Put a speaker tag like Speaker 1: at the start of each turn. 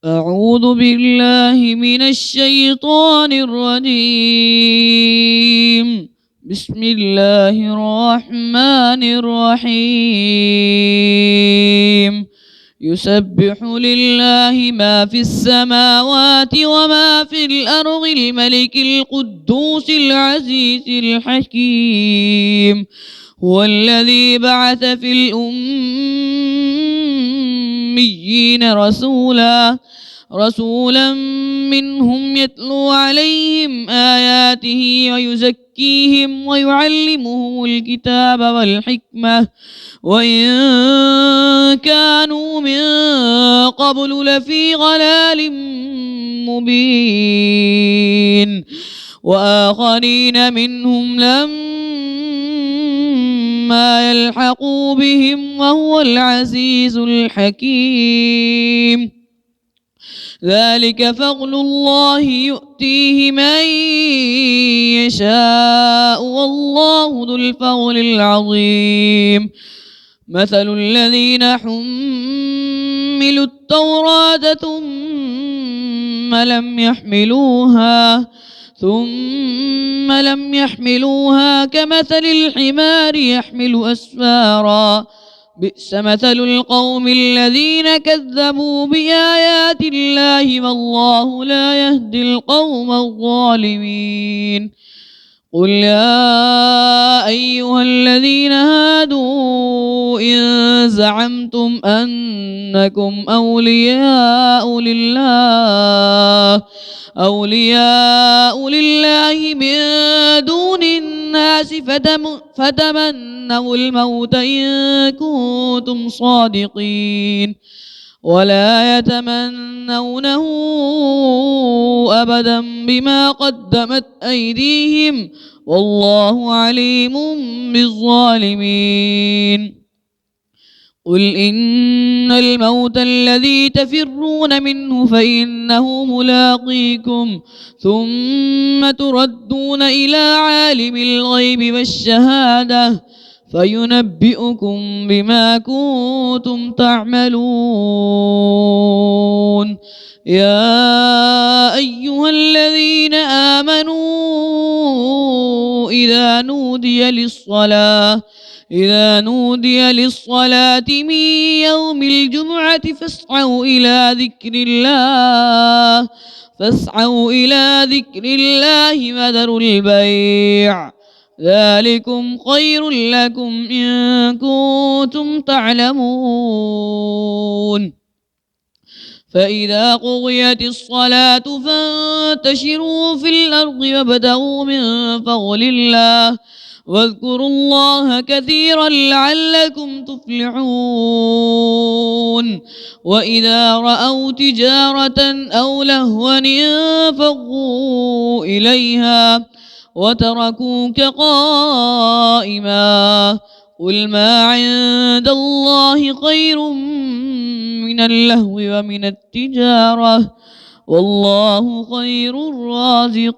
Speaker 1: أعوذ بالله من الشيطان الرجيم. بسم الله الرحمن الرحيم. يسبح لله ما في السماوات وما في الأرض الملك القدوس العزيز الحكيم. هو الذي بعث في الأميين رسولا منهم يتلو عليهم آياته ويزكيهم ويعلمهم الكتاب والحكمة وإن كانوا من قبل لفي ضلال مبين وآخرين منهم لما يلحقوا بهم وهو العزيز الحكيم. ذلك فضل الله يؤتيه من يشاء والله ذو الفضل العظيم. مثل الذين حملوا التوراة ثم لم يحملوها كمثل الحمار يحمل أسفارا. بئس مثل القوم الذين كذبوا بآيات الله والله لا يهدي القوم الظالمين. قل يا أيها الذين هادوا إن زعمتم أنكم أولياء لله من دون الناس فتمنوا الموت إن كنتم صادقين ولا يتمنونه أبدا بما قدمت أيديهم والله عليم بالظالمين. قل إن الموت الذي تفرون منه فإنه ملاقيكم ثم تردون إلى عالم الغيب والشهادة فينبئكم بما كنتم تعملون. يا أيها الذين آمنوا إذا نودي للصلاة من يوم الجمعة فاسعوا إلى ذكر الله وذروا البيع ذلكم خير لكم إن كنتم تعلمون. فإذا قضيت الصلاة فانتشروا في الأرض وابتغوا من فضل الله واذكروا الله كثيرا لعلكم تفلحون. وإذا رأوا تجارة أو لهوا انفضوا إليها وتركوك قائما. قل ما عند الله خير من اللهو ومن التجارة والله خير الرازقين.